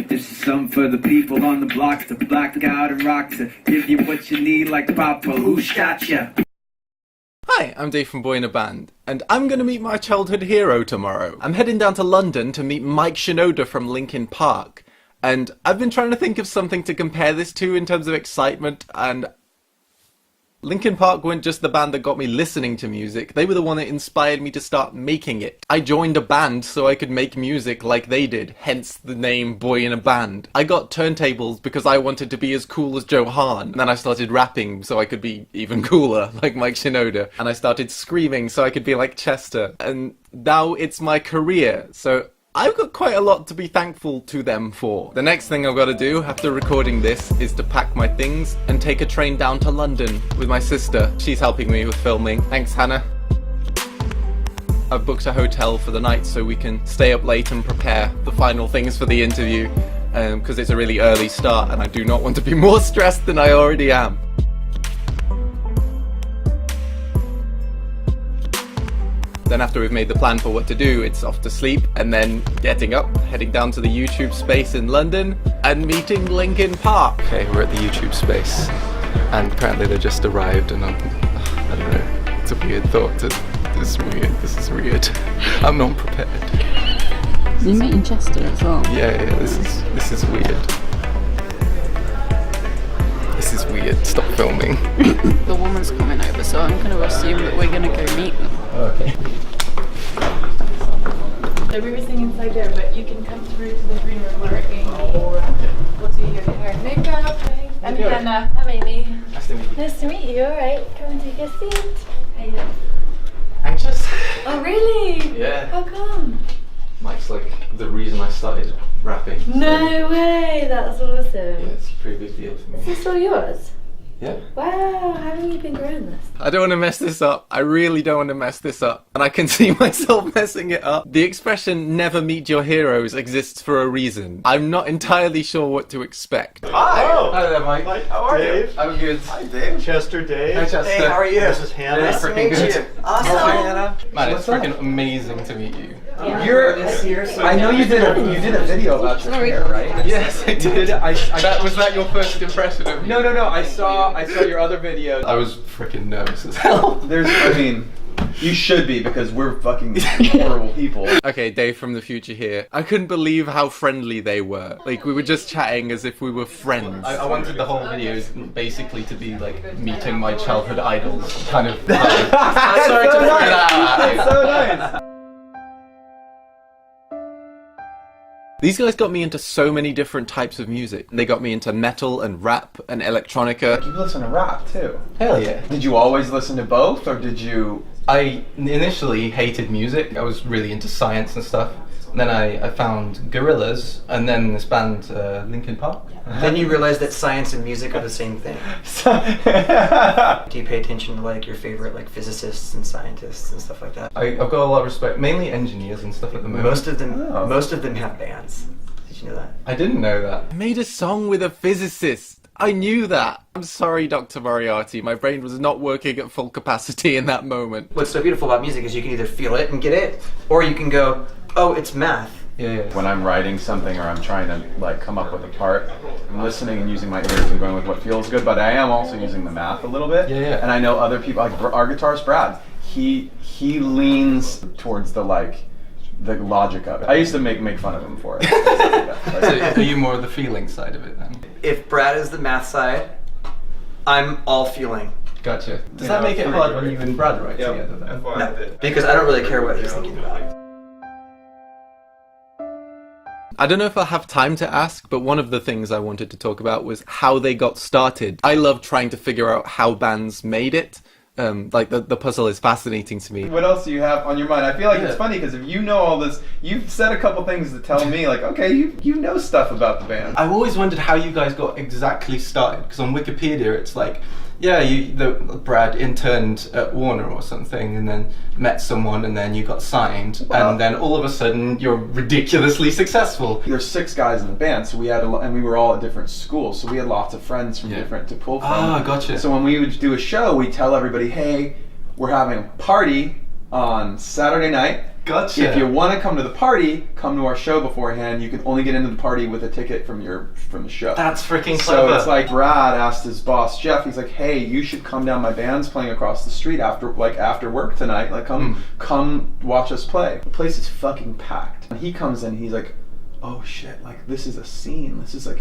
This is something for the people on the block to black out and rock, to give you what you need like Papa Who Shot Ya. Hi, I'm Dave from Boyinaband, and I'm gonna meet my childhood hero tomorrow. I'm heading down to London to meet Mike Shinoda from Linkin Park, and I've been trying to think of something to compare this to in terms of excitement, and Linkin Park weren't just the band that got me listening to music, they were the one that inspired me to start making it. I joined a band so I could make music like they did, hence the name Boyinaband. I got turntables because I wanted to be as cool as Joe Hahn, and then I started rapping so I could be even cooler, like Mike Shinoda, and I started screaming so I could be like Chester, and now it's my career, so I've got quite a lot to be thankful to them for. The next thing I've got to do after recording this is to pack my things and take a train down to London with my sister. She's helping me with filming. Thanks, Hannah. I've booked a hotel for the night so we can stay up late and prepare the final things for the interview, because it's a really early start and I do not want to be more stressed than I already am. Then after we've made the plan for what to do, it's off to sleep, and then getting up, heading down to the YouTube space in London, and meeting Linkin Park. Okay, we're at the YouTube space, and apparently they just arrived, and I don't know, it's a weird thought. This is weird. I'm not prepared. You're meeting Chester as well. Yeah, this is weird. This is weird, stop filming. The woman's coming over, so I'm going to assume that we're going to go meet them. Okay. So we were sitting inside there, but you can come through to the green room where we'll do your hair and makeup. I'm Hannah. I'm Amy. Nice to meet you. Nice to meet you. All right, come and take a seat. How you doing? Anxious? Oh, really? Yeah. How come? Mike's like the reason I started rapping. No way. That's awesome. Yeah, it's a pretty big deal for me. Is this all yours? Yeah. Wow. How long have you been growing this? I don't want to mess this up. I really don't want to mess this up. And I can see myself messing it up. The expression never meet your heroes exists for a reason. I'm not entirely sure what to expect. Hi! Oh. Hi there, Mike. How are Dave. you? I'm good. Hi, Dave. Chester, Dave. Hi, Chester. Hey, how are you? This is Hannah. Nice to meet you. Awesome. Hi, Hannah. Man, it's freaking amazing to meet you. I know you did a video about your hair, right? Yes, I did. Was that your first impression of me? No. I saw your other video. I was freaking nervous as hell. You should be, because we're fucking horrible people. Okay, Dave from the future here. I couldn't believe how friendly they were. Like, we were just chatting as if we were friends. I wanted the whole video basically to be like meeting my childhood idols, kind of. Sorry to throw that out. That's so nice. These guys got me into so many different types of music. They got me into metal and rap and electronica. You listen to rap too. Hell yeah. Did you always listen to both, or did you? I initially hated music. I was really into science and stuff. And then I found Gorillaz, and then this band, Linkin Park. Then you realize that science and music are the same thing. Do you pay attention to like your favorite like physicists and scientists and stuff like that? I've got a lot of respect, mainly engineers and stuff at the moment. Most of them have bands. Did you know that? I didn't know that. I made a song with a physicist. I knew that. I'm sorry, Dr. Moriarty. My brain was not working at full capacity in that moment. What's so beautiful about music is you can either feel it and get it, or you can go, oh, it's math. Yeah. When I'm writing something or I'm trying to like come up with a part, I'm listening and using my ears and going with what feels good, but I am also using the math a little bit. Yeah. And I know other people, like our guitarist Brad, he leans towards the logic of it. I used to make fun of him for it. So are you more of the feeling side of it then? If Brad is the math side, I'm all feeling. Gotcha. Does that make it hard when you and Brad write together then? No, because I don't really care what he's thinking about. I don't know if I'll have time to ask, but one of the things I wanted to talk about was how they got started. I love trying to figure out how bands made it. Like the puzzle is fascinating to me. What else do you have on your mind? I feel like it's funny because if you know all this, you've said a couple things to tell me, like, okay, you know stuff about the band. I've always wondered how you guys got exactly started, because on Wikipedia it's like, yeah, Brad interned at Warner or something, and then met someone, and then you got signed, and then all of a sudden you're ridiculously successful. There's 6 guys in the band, so we had and we were all at different schools, so we had lots of friends from different to pull from. Ah, gotcha. So when we would do a show, we'd tell everybody, hey, we're having a party on Saturday night, Gotcha. If you want to come to the party, come to our show beforehand. You can only get into the party with a ticket from the show. That's freaking So clever. it's like Brad asked his boss Jeff. He's like, "Hey, you should come down. My band's playing across the street after work tonight. Like, come watch us play." The place is fucking packed. And he comes in. He's like, "Oh shit! Like, this is a scene. This is like."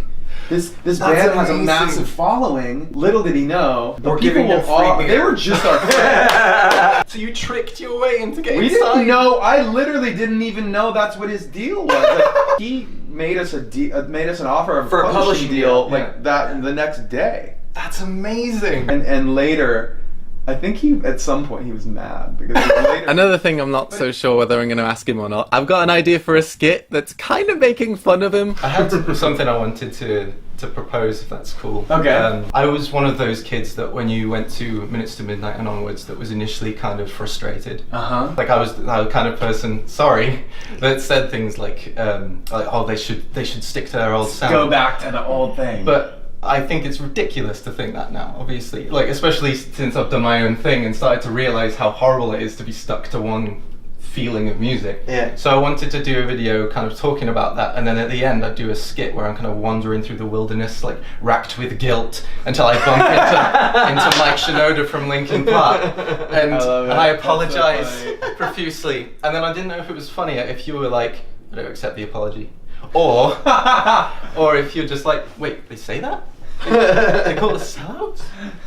This band has a massive following. Little did he know, the We're people giving them will all, free they beer. were just our friends. So you tricked your way into getting We didn't signed? know. I literally didn't even know that's what his deal was. Like, he made us made us an offer of For a publishing deal, like that the next day. That's amazing. And later, I think at some point he was mad because later. Another thing I'm not so sure whether I'm going to ask him or not. I've got an idea for a skit that's kind of making fun of him. I had something I wanted to propose, if that's cool. Okay. I was one of those kids that when you went to Minutes to Midnight and onwards that was initially kind of frustrated. Like I was the kind of person, sorry, that said things like oh, they should stick to their old sound. Go back to the old thing. But I think it's ridiculous to think that now, obviously. Like, especially since I've done my own thing and started to realize how horrible it is to be stuck to one feeling of music. Yeah. So I wanted to do a video kind of talking about that, and then at the end I'd do a skit where I'm kind of wandering through the wilderness, like racked with guilt, until I bump into Mike Shinoda from Linkin Park, and I apologize profusely. And then I didn't know if it was funnier if you were like, I don't accept the apology, or if you're just like, wait, they say that? They call us sellouts?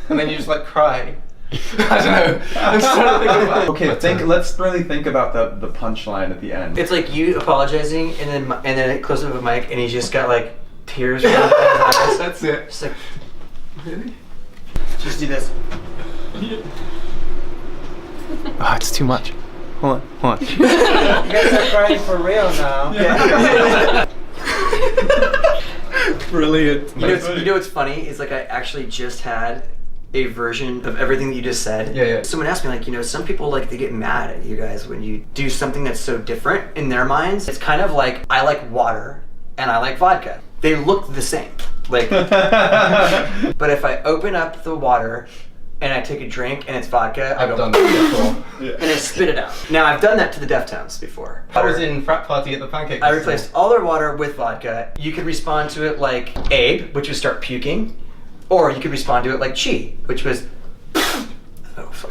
And then you just like cry. I don't know. I'm just trying to think about. Okay, let's really think about the punchline at the end. It's like you apologizing, and then it closes up with Mike, and he's just got like tears rolling down his eyes. That's it. Just like, really? Just do this. Oh, it's too much. Hold on. You guys are crying for real now. Yeah. Brilliant. You know what's funny is like I actually just had a version of everything that you just said. Yeah. Someone asked me, like, you know, some people, like, they get mad at you guys when you do something that's so different in their minds. It's kind of like, I like water and I like vodka. They look the same. Like, but if I open up the water and I take a drink and it's vodka, I I've go, done that before. and I spit it out. Now, I've done that to the Deftones before. I was in frat party at the Pancake I Festival. replaced all their water with vodka. You could respond to it like Abe, which was start puking. Or you could respond to it like Chi, which was... Oh, fuck.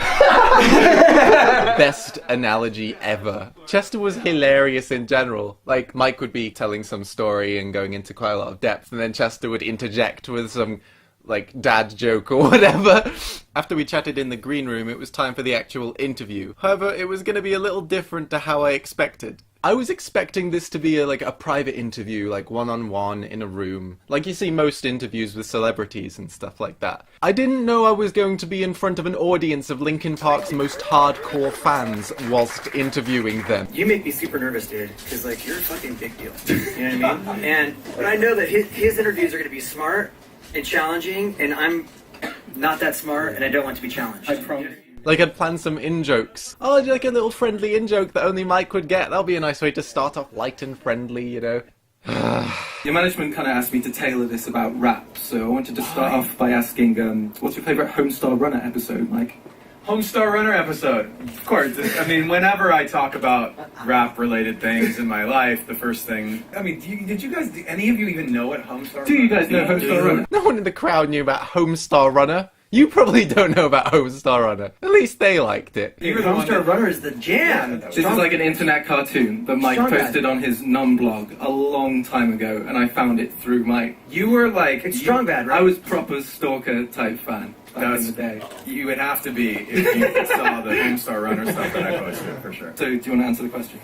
Best analogy ever. Chester was hilarious in general. Like, Mike would be telling some story and going into quite a lot of depth, and then Chester would interject with some, like, dad joke or whatever. After we chatted in the green room, it was time for the actual interview. However, it was going to be a little different to how I expected. I was expecting this to be a private interview, like one-on-one in a room, like you see most interviews with celebrities and stuff like that. I didn't know I was going to be in front of an audience of Linkin Park's most hardcore fans whilst interviewing them. You make me super nervous, dude, because, like, you're a fucking big deal. You know what I mean? But I know that his interviews are going to be smart and challenging, and I'm not that smart, and I don't want to be challenged. I promise. Like, I'd planned some in-jokes. Oh, like a little friendly in-joke that only Mike would get. That'll be a nice way to start off light and friendly, you know. Your management kind of asked me to tailor this about rap, so I wanted to start off by asking, what's your favourite Homestar Runner episode, Mike? Homestar Runner episode. Of course. I mean, whenever I talk about rap-related things in my life, the first thing... I mean, did you guys... any of you even know what Homestar Runner is? Do you guys know Homestar Runner? No one in the crowd knew about Homestar Runner. You probably don't know about Homestar Runner. At least they liked it. Homestar Runner is the jam. This is like an internet cartoon that Mike Strong posted Bad. on his blog a long time ago, and I found it through Mike. You were like... It's Strong Bad, right? I was proper stalker type fan back in the day. You would have to be if you saw the Homestar Runner stuff that I posted, for sure. So, do you want to answer the question?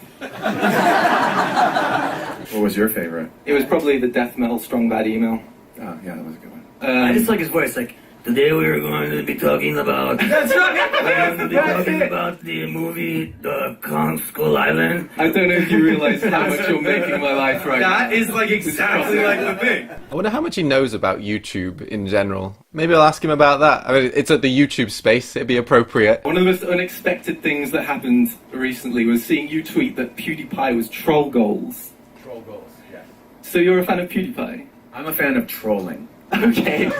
What was your favorite? It was probably the death metal Strong Bad email. Oh, yeah, that was a good one. I just like his voice, like, today we're going to be talking about... That's right! We're going to be talking about the movie, The Kong Skull Island. I don't know if you realise how much you're making my life right now. That is like exactly like the thing. I wonder how much he knows about YouTube in general. Maybe I'll ask him about that. I mean, it's at the YouTube space, it'd be appropriate. One of the most unexpected things that happened recently was seeing you tweet that PewDiePie was troll goals. Troll goals, yeah. So you're a fan of PewDiePie? I'm a fan of trolling. Okay.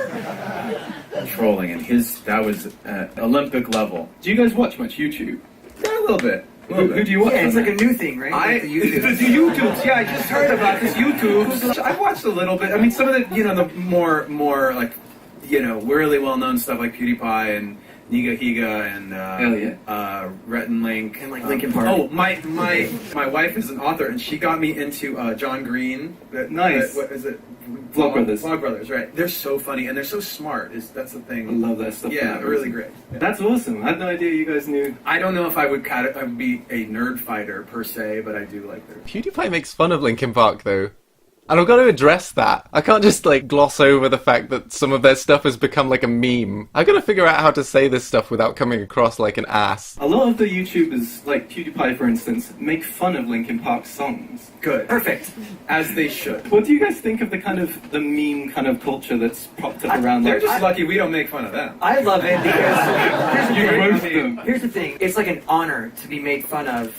Trolling, and that was Olympic level. Do you guys watch much YouTube? Yeah, a little bit. Who do you watch? Yeah, it's on like a there? new thing, right? The Like the YouTube. YouTubes, yeah, I just heard about this YouTube. I've watched a little bit. I mean, some of the, the more like, really well-known stuff like PewDiePie and Niga Higa and Rhett and Link. And like Linkin Park. Oh, my wife is an author, and she got me into John Green. Nice. What is it? Vlog Brothers. Vlog Brothers, right. They're so funny, and they're so smart. That's the thing. I love that stuff. Yeah, really great. Yeah. That's awesome. I had no idea you guys knew. I don't know if I would be a nerd fighter per se, but I do like their... PewDiePie makes fun of Linkin Park, though. And I've got to address that. I can't just, gloss over the fact that some of their stuff has become like a meme. I've got to figure out how to say this stuff without coming across like an ass. A lot of the YouTubers, like PewDiePie for instance, make fun of Linkin Park songs. Good. Perfect. As they should. What do you guys think of the meme kind of culture that's popped up around They're just lucky we don't make fun of them. I love it because Here's the thing. It's like an honor to be made fun of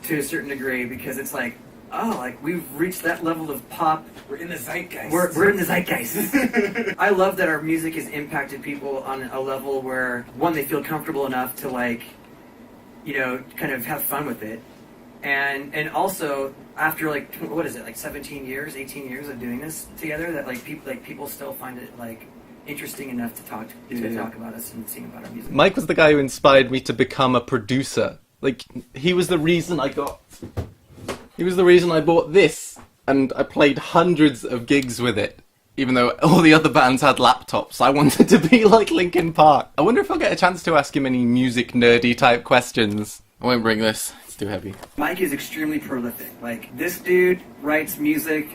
to a certain degree because it's like, oh, like we've reached that level of pop. We're in the zeitgeist. We're in the zeitgeist. I love that our music has impacted people on a level where, one, they feel comfortable enough to kind of have fun with it. And also, after 17 years, 18 years of doing this together, that people still find it interesting enough to talk about us and sing about our music. Mike was the guy who inspired me to become a producer. He was the reason I bought this, and I played hundreds of gigs with it. Even though all the other bands had laptops, I wanted to be like Linkin Park. I wonder if I'll get a chance to ask him any music nerdy type questions. I won't bring this, it's too heavy. Mike is extremely prolific. This dude writes music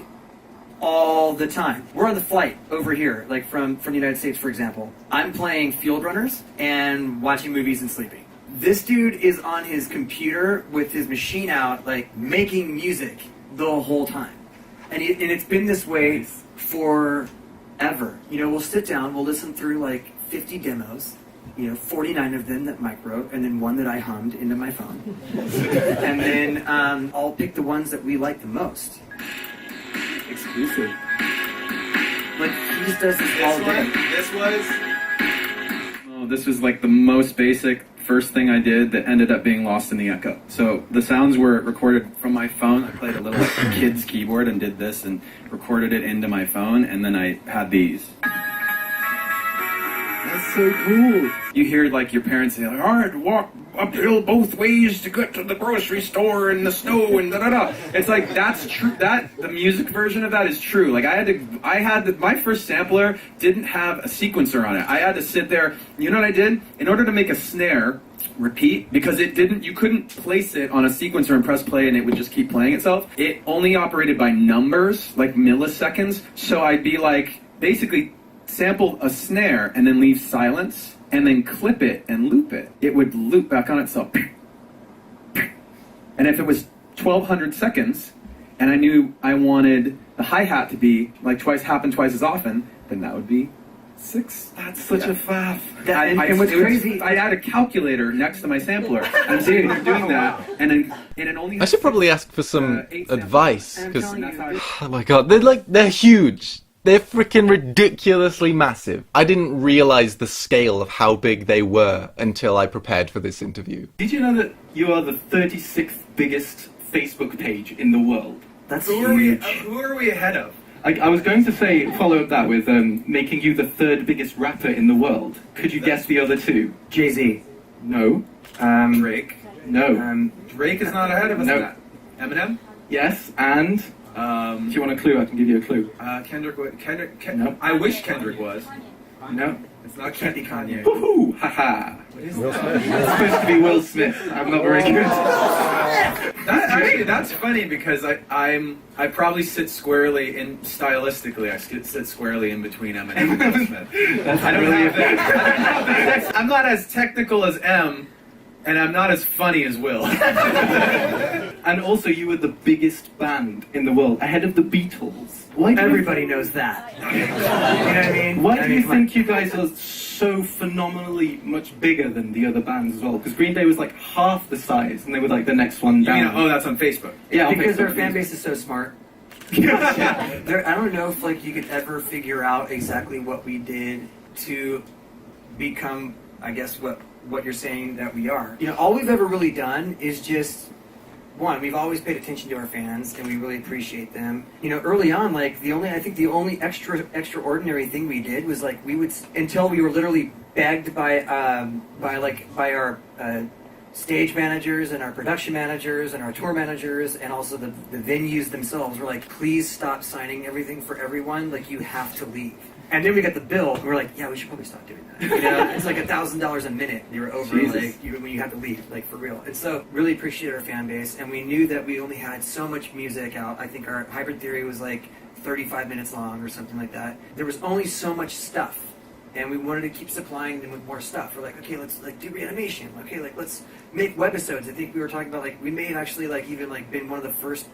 all the time. We're on the flight over here, from the United States, for example. I'm playing Field Runners and watching movies and sleeping. This dude is on his computer with his machine out, making music the whole time. And it's been this way forever. We'll sit down, we'll listen through 50 demos, 49 of them that Mike wrote, and then one that I hummed into my phone. And then I'll pick the ones that we like the most. Exclusive. He just does this all day. This was the most basic first thing I did that ended up being lost in the echo. So the sounds were recorded from my phone. I played a little kid's keyboard and did this and recorded it into my phone, and then I had these. That's so cool. You hear your parents say, all right, walk uphill both ways to get to the grocery store in the snow and da-da-da. It's that's true. The music version of that is true. My first sampler didn't have a sequencer on it. I had to sit there. You know what I did? In order to make a snare repeat, because you couldn't place it on a sequencer and press play and it would just keep playing itself. It only operated by numbers, milliseconds. So I'd be basically sample a snare and then leave silence and then clip it and loop it. It would loop back on itself. And if it was 1200 seconds and I knew I wanted the hi-hat to be happen twice as often, then that would be 6. That's such a faff. And what's crazy, I had a calculator next to my sampler. I'm sitting there doing that, and it only. I should probably ask for some 8 advice, samples. because I'm telling you. oh my god, they're huge. They're freaking ridiculously massive. I didn't realize the scale of how big they were until I prepared for this interview. Did you know that you are the 36th biggest Facebook page in the world? That's Who are we ahead of? I was going to follow up that with making you the 3rd biggest rapper in the world. Could you guess the other 2? Jay-Z. No. Drake. No. Drake is not ahead of us. No. Eminem. Yes, and if you want a clue, I can give you a clue. Kendrick. No. I wish Kendrick was. No. It's not. Can't be Kanye. Woohoo! Haha. Will Smith. It's supposed to be Will Smith. I'm not very good. That's funny because I probably sit squarely in stylistically. I sit squarely in between Eminem and Will Smith. I don't have that. I'm not as technical as M, and I'm not as funny as Will. And also, you were the biggest band in the world, ahead of the Beatles. Everybody knows that. You know what I mean? Why do you think you guys are so phenomenally much bigger than the other bands as well? Because Green Day was half the size, and they were the next one down. That's on Facebook. Yeah, because their fan base is so smart. I don't know if you could ever figure out exactly what we did to become, I guess, what what you're saying that we are. You know, all we've ever really done is just, one, we've always paid attention to our fans, and we really appreciate them. You know, early on, like, the only extraordinary thing we did was, like, we would, until we were literally begged by our stage managers and our production managers and our tour managers and also the venues themselves were like, please stop signing everything for everyone, like, you have to leave. And then we got the bill, and we're like, yeah, we should probably stop doing that. You know, it's like $1,000 a minute. You were over, like, when you have to leave, like, for real. And so, really appreciate our fan base, and we knew that we only had so much music out. I think our Hybrid Theory was like 35 minutes long or something like that. There was only so much stuff, and we wanted to keep supplying them with more stuff. We're like, okay, let's like do reanimation. Okay, like let's make webisodes. I think we were talking about like we may have actually like even like been one of the first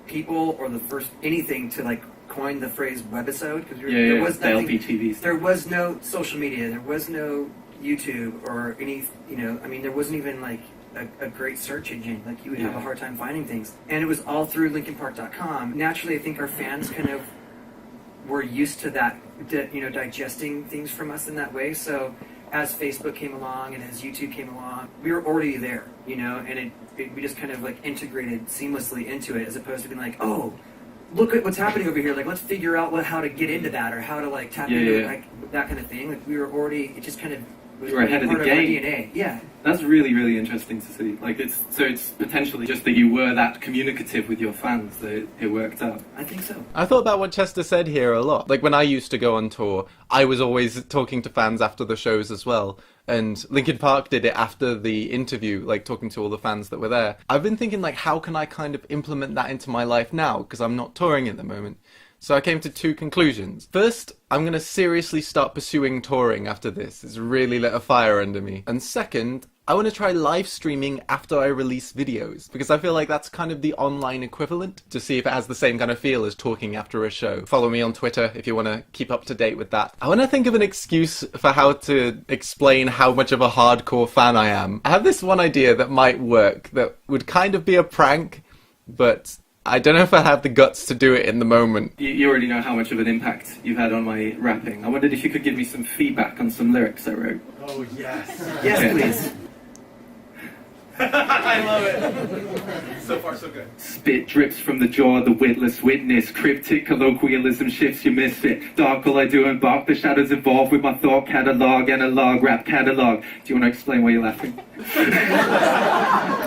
people or the first anything to like coin the phrase webisode because there was nothing. LPTVs. There was no social media. There was no YouTube or any. You know, I mean, there wasn't even like a great search engine. Like you would have a hard time finding things, and it was all through LinkinPark.com. Naturally, I think our fans kind of were used to that, you know, digesting things from us in that way. So as Facebook came along and as YouTube came along, we were already there, you know, and we just kind of like integrated seamlessly into it as opposed to being like, oh, look at what's happening over here. Like, let's figure out how to get into that or how to like tap into it, like that kind of thing. Like we were already, it just kind of was you were ahead of the game. DNA. Yeah. That's really, really interesting to see. Like, it's potentially just that you were that communicative with your fans that it worked out. I think so. I thought about what Chester said here a lot. Like, when I used to go on tour, I was always talking to fans after the shows as well. And Linkin Park did it after the interview, like, talking to all the fans that were there. I've been thinking, like, how can I kind of implement that into my life now? Because I'm not touring at the moment. So I came to two conclusions. First, I'm going to seriously start pursuing touring after this. It's really lit a fire under me. And second, I want to try live streaming after I release videos, because I feel like that's kind of the online equivalent, to see if it has the same kind of feel as talking after a show. Follow me on Twitter if you want to keep up to date with that. I want to think of an excuse for how to explain how much of a hardcore fan I am. I have this one idea that might work, that would kind of be a prank, but I don't know if I have the guts to do it in the moment. You already know how much of an impact you've had on my rapping. I wondered if you could give me some feedback on some lyrics I wrote. Oh, yes. Yes, please. I love it. So far, so good. Spit drips from the jaw, the witless witness. Cryptic colloquialism shifts, you miss it. Dark all I do embark, the shadows involved with my thought catalog, analog, rap catalog. Do you want to explain why you're laughing?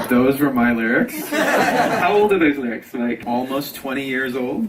Those were my lyrics. How old are those lyrics? Like Almost 20 years old.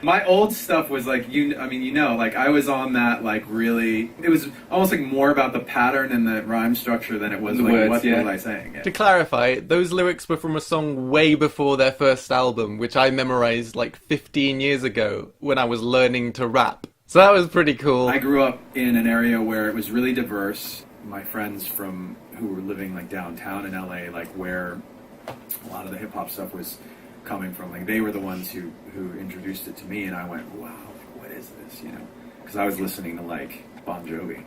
My old stuff was like, like I was on that like really, it was almost like more about the pattern and the rhyme structure than it was the like words, what was I saying. Yeah. To clarify, those lyrics were from a song way before their first album, which I memorized like 15 years ago when I was learning to rap. So that was pretty cool. I grew up in an area where it was really diverse. My friends who were living like downtown in LA, like where a lot of the hip hop stuff was coming from, like they were the ones who introduced it to me, and I went, wow, like, what is this, you know? Because I was listening to like Bon Jovi.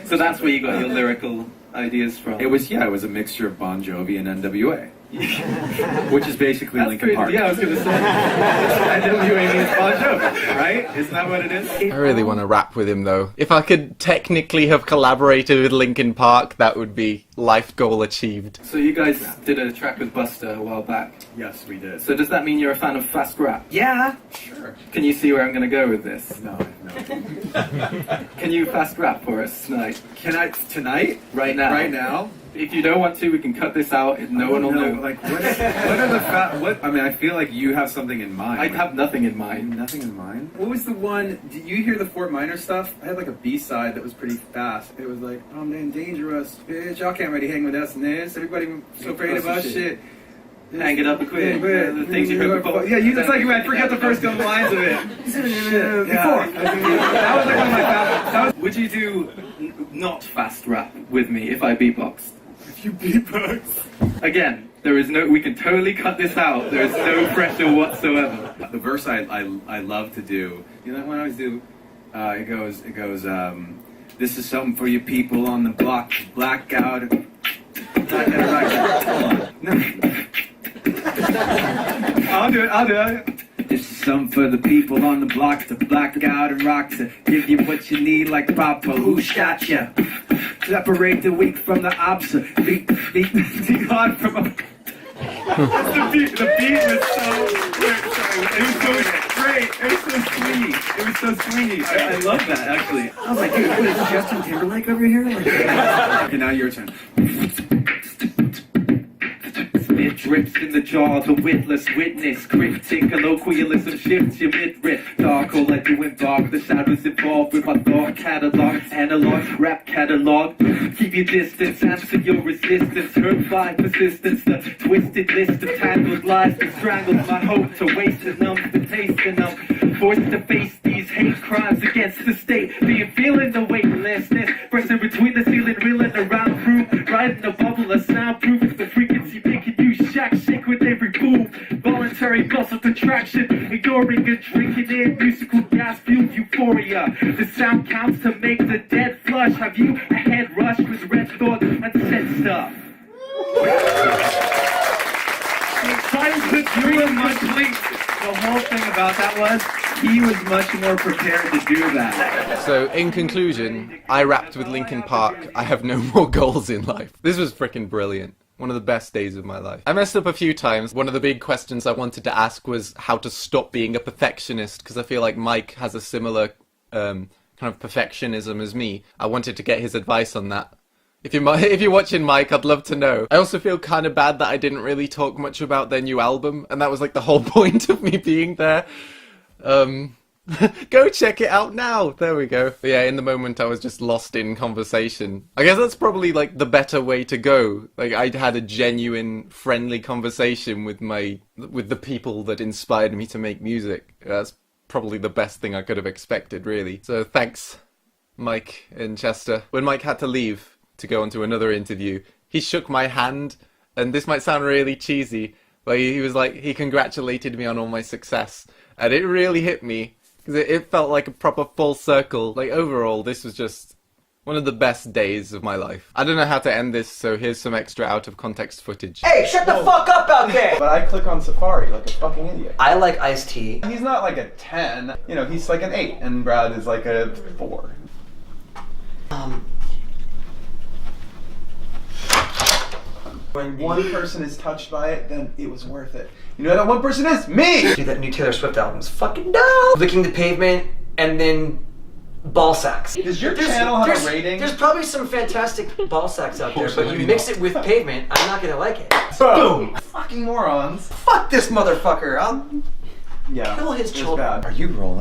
So that's where you got your lyrical ideas from. It was a mixture of Bon Jovi and NWA. Which is basically Linkin Park. Yeah, I was going to say. NWA means Bon Jovi, right? Isn't that what it is? I really want to rap with him, though. If I could technically have collaborated with Linkin Park, that would be life goal achieved. So you guys did a track with Busta a while back. Yes, we did. So does that mean you're a fan of fast rap? Yeah. Sure. Can you see where I'm going to go with this? No. Can you fast rap for us tonight? Can I tonight? Right now. Right now? If you don't want to, we can cut this out. No one will know. Like, what are the I mean, I feel like you have something in mind. I have nothing in mind. Nothing in mind? What was the one? Did you hear the Fort Minor stuff? I had like a B-side that was pretty fast. It was like, I'm then dangerous, bitch. Y'all can't really hang with us in this. Everybody so afraid of us, shit. Hang it up and quit. The things you heard before. Yeah, it's like I forget the first couple lines of it. Shit. Yeah. That was like one of my favorites. Would you do not fast rap with me if I beatboxed? You beatbox. Again, we can totally cut this out. There is no pressure whatsoever. The verse I love to do, you know what I always do? It goes, this is something for you people on the block, blackout. Hold on. No. I'll do it. This is some for the people on the blocks to black out and rock to give you what you need like Papa. Who shot ya? Separate the weak from the opposite. Beat the God from a... That's the beat. The beat was so it was so great. It was so swingy. It was so swingy. I love that actually. I was like, dude, what is Justin Timberlake over here? Like, Okay, now your turn. Spit drips in the jaw, the witless witness. Cryptic colloquialism shifts your mid-writ. Dark or let you embark. The shadows involved with my thought catalog. Analog, rap catalog. Keep your distance, answer your resistance. Hurt by persistence. The twisted list of tangled lies that strangles my hope to waste and numb the taste. And I'm forced to face these hate crimes against the state. Being feeling the weightlessness. Pressing between the ceiling, reeling around through. Riding a bubble of sound, proving the frequency making you shack shake with every boom. Voluntary muscle contraction, ignoring and drinking in musical gas fueled euphoria. The sound counts to make the dead flush. Have you a head rush with red thought and said stuff? You were much the whole thing about that was he was much more prepared to do that. So, in conclusion, I rapped with Linkin Park. I have no more goals in life. This was freaking brilliant. One of the best days of my life. I messed up a few times. One of the big questions I wanted to ask was how to stop being a perfectionist, because I feel like Mike has a similar kind of perfectionism as me. I wanted to get his advice on that. If you're watching, Mike, I'd love to know. I also feel kind of bad that I didn't really talk much about their new album, and that was like the whole point of me being there. Go check it out now. There we go. But yeah, in the moment I was just lost in conversation. I guess that's probably like the better way to go. Like I'd had a genuine friendly conversation with the people that inspired me to make music. That's probably the best thing I could have expected, really. So thanks, Mike and Chester. When Mike had to leave to go on to another interview, he shook my hand, and this might sound really cheesy, but he was like, he congratulated me on all my success, and it really hit me, because it felt like a proper full circle. Like, overall, this was just one of the best days of my life. I don't know how to end this, so here's some extra out-of-context footage. Hey, shut the fuck up out there! But I click on Safari like a fucking idiot. I like iced tea. He's not like a 10. You know, he's like an 8, and Brad is like a 4. When one person is touched by it, then it was worth it. You know who that one person is? Me! Dude, that new Taylor Swift album is fucking dope! Licking the Pavement, and then ball sacks. Does your channel have a rating? There's probably some fantastic ball sacks out there, but you mix it with Pavement, I'm not gonna like it. Boom! Fucking morons. Fuck this motherfucker! I'll Yeah. kill his it's children. bad. Are you rolling?